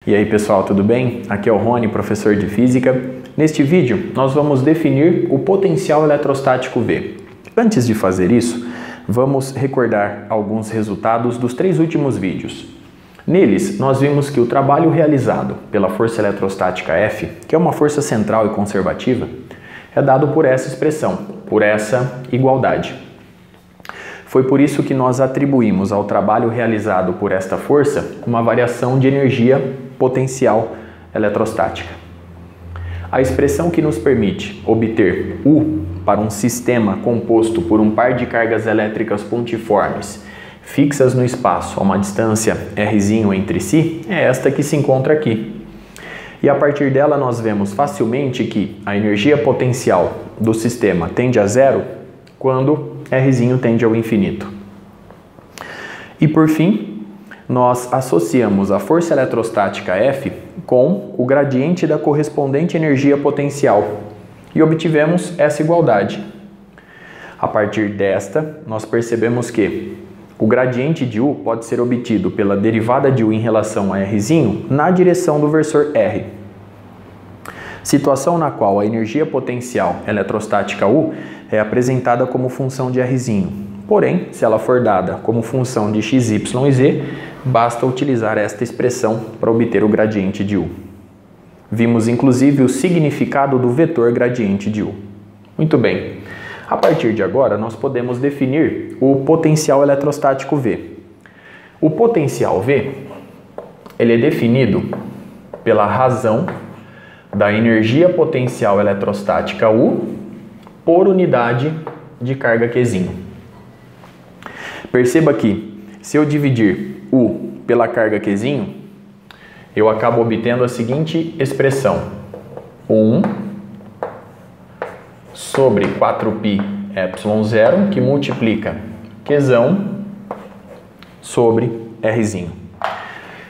E aí pessoal, tudo bem? Aqui é o Rony, professor de Física. Neste vídeo nós vamos definir o potencial eletrostático V. Antes de fazer isso, vamos recordar alguns resultados dos 3 últimos vídeos. Neles, nós vimos que o trabalho realizado pela força eletrostática F, que é uma força central e conservativa, é dado por essa expressão, por essa igualdade. Foi por isso que nós atribuímos ao trabalho realizado por esta força uma variação de energia potencial eletrostática. A expressão que nos permite obter U para um sistema composto por um par de cargas elétricas pontiformes fixas no espaço a uma distância R' entre si é esta que se encontra aqui. E a partir dela nós vemos facilmente que a energia potencial do sistema tende a zero quando R' tende ao infinito. E por fim, nós associamos a força eletrostática F com o gradiente da correspondente energia potencial e obtivemos essa igualdade. A partir desta, nós percebemos que o gradiente de U pode ser obtido pela derivada de U em relação a R' na direção do versor R. Situação na qual a energia potencial eletrostática U é apresentada como função de R'. Porém, se ela for dada como função de x, y e z, basta utilizar esta expressão para obter o gradiente de U. Vimos inclusive o significado do vetor gradiente de U. Muito bem. A partir de agora, nós podemos definir o potencial eletrostático V. O potencial V, ele é definido pela razão da energia potencial eletrostática U por unidade de carga Q. Perceba que, se eu dividir U pela carga Q, eu acabo obtendo a seguinte expressão: 1 sobre 4π ε0, que multiplica Q sobre R'.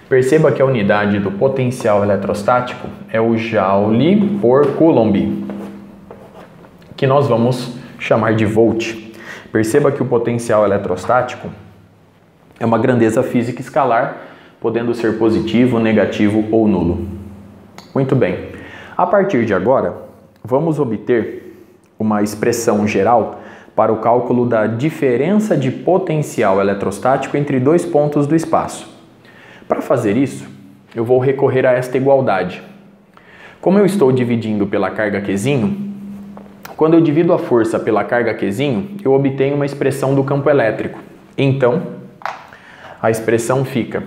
Perceba que a unidade do potencial eletrostático é o Joule por Coulomb, que nós vamos chamar de volt. Perceba que o potencial eletrostático é uma grandeza física escalar, podendo ser positivo, negativo ou nulo. Muito bem. A partir de agora, vamos obter uma expressão geral para o cálculo da diferença de potencial eletrostático entre 2 pontos do espaço. Para fazer isso, eu vou recorrer a esta igualdade. Como eu estou dividindo pela carga Q, quando eu divido a força pela carga Q, eu obtenho uma expressão do campo elétrico. Então, a expressão fica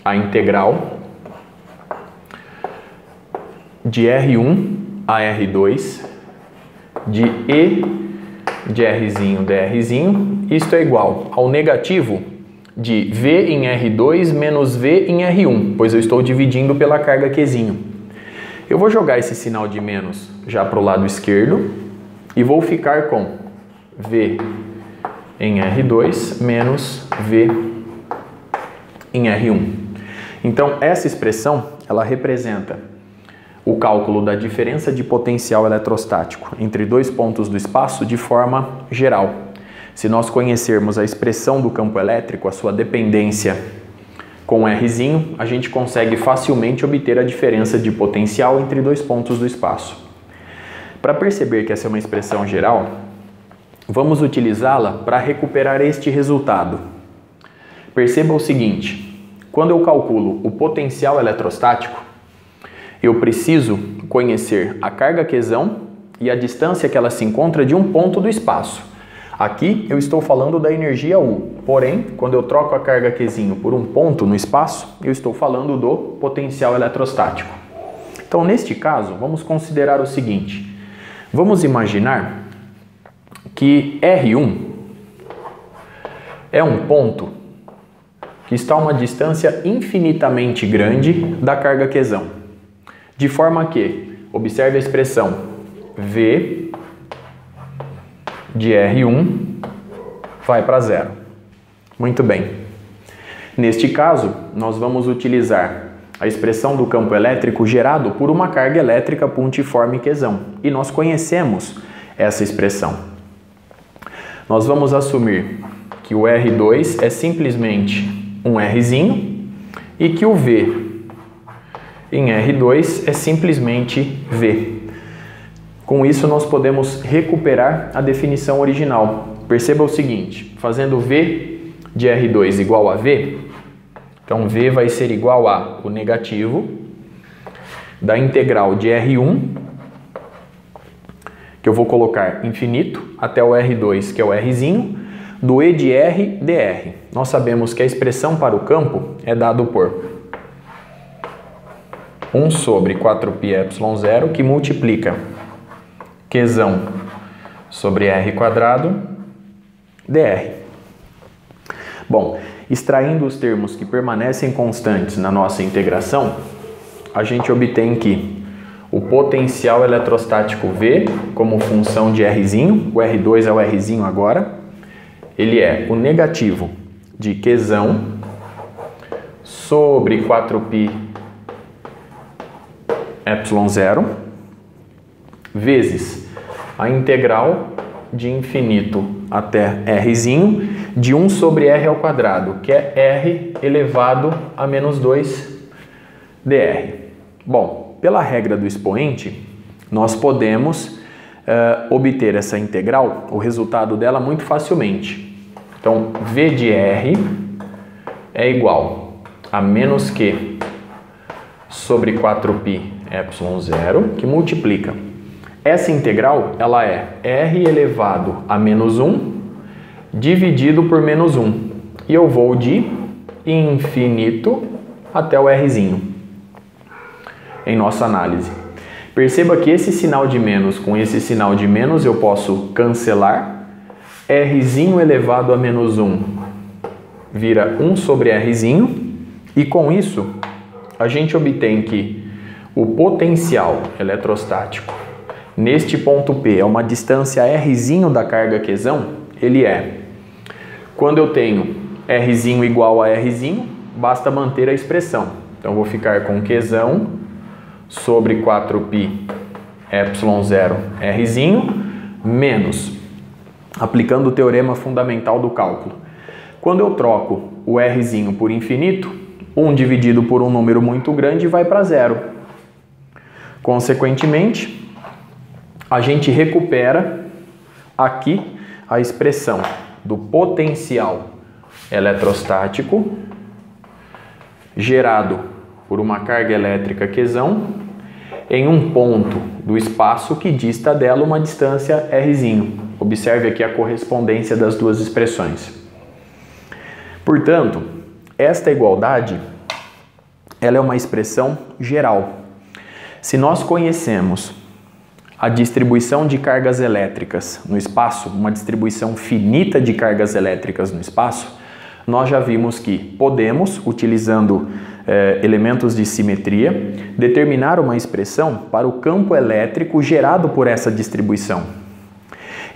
a integral de R1 a R2 de E de R' dR', isto é igual ao negativo de V em R2 menos V em R1, pois eu estou dividindo pela carga Q. Eu vou jogar esse sinal de menos já para o lado esquerdo e vou ficar com V em R2 menos V em R1. Então, essa expressão, ela representa o cálculo da diferença de potencial eletrostático entre 2 pontos do espaço de forma geral. Se nós conhecermos a expressão do campo elétrico, a sua dependência com R', a gente consegue facilmente obter a diferença de potencial entre 2 pontos do espaço. Para perceber que essa é uma expressão geral, vamos utilizá-la para recuperar este resultado. Perceba o seguinte: quando eu calculo o potencial eletrostático, eu preciso conhecer a carga Q e a distância que ela se encontra de um ponto do espaço. Aqui eu estou falando da energia U, porém, quando eu troco a carga Q por um ponto no espaço, eu estou falando do potencial eletrostático. Então, neste caso, vamos considerar o seguinte: vamos imaginar que R1 é um ponto que está a uma distância infinitamente grande da carga Q. De forma que, observe a expressão V de R1 vai para zero. Muito bem. Neste caso, nós vamos utilizar a expressão do campo elétrico gerado por uma carga elétrica pontiforme Q. E nós conhecemos essa expressão. Nós vamos assumir que o R2 é simplesmente um Rzinho e que o V em R2 é simplesmente V. Com isso, nós podemos recuperar a definição original. Perceba o seguinte, fazendo V de R2 igual a V, então V vai ser igual a o negativo da integral de R1, que eu vou colocar infinito, até o R2, que é o Rzinho, do E de R dr. Nós sabemos que a expressão para o campo é dado por 1 sobre 4πε0, que multiplica Qzão sobre R quadrado dr. Bom, extraindo os termos que permanecem constantes na nossa integração, a gente obtém que o potencial eletrostático V, como função de Rzinho, o R2 é o Rzinho agora, ele é o negativo de Qzão sobre 4πε0 vezes a integral de infinito até Rzinho de 1 sobre R ao quadrado, que é R elevado a menos 2 dr. Bom, pela regra do expoente, nós podemos obter essa integral, o resultado dela, muito facilmente. Então, V de R é igual a menos Q sobre 4πε0, que multiplica. Essa integral, ela é R elevado a menos 1 dividido por menos 1. E eu vou de infinito até o Rzinho em nossa análise. Perceba que esse sinal de menos com esse sinal de menos eu posso cancelar. Rzinho elevado a menos 1 vira 1 sobre Rzinho. E com isso, a gente obtém que o potencial eletrostático neste ponto P é uma distância Rzinho da carga Qzão. Ele é, quando eu tenho Rzinho igual a Rzinho, basta manter a expressão. Então, eu vou ficar com Qzão sobre 4πε0 Rzinho menos, aplicando o teorema fundamental do cálculo. Quando eu troco o Rzinho por infinito, 1 dividido por um número muito grande vai para zero. Consequentemente, a gente recupera aqui a expressão do potencial eletrostático gerado por uma carga elétrica Qzão em um ponto do espaço que dista dela uma distância Rzinho. Observe aqui a correspondência das duas expressões. Portanto, esta igualdade ela é uma expressão geral. Se nós conhecemos a distribuição de cargas elétricas no espaço, uma distribuição finita de cargas elétricas no espaço, nós já vimos que podemos, utilizando elementos de simetria, determinar uma expressão para o campo elétrico gerado por essa distribuição.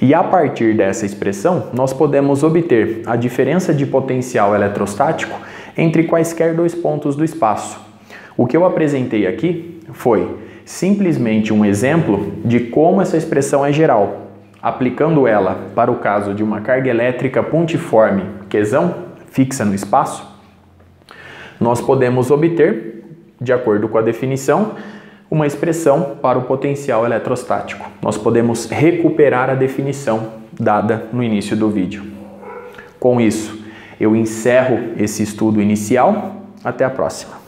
E a partir dessa expressão, nós podemos obter a diferença de potencial eletrostático entre quaisquer dois pontos do espaço. O que eu apresentei aqui foi simplesmente um exemplo de como essa expressão é geral. Aplicando ela para o caso de uma carga elétrica pontiforme Qzão, fixa no espaço, nós podemos obter, de acordo com a definição, uma expressão para o potencial eletrostático. Nós podemos recuperar a definição dada no início do vídeo. Com isso, eu encerro esse estudo inicial. Até a próxima.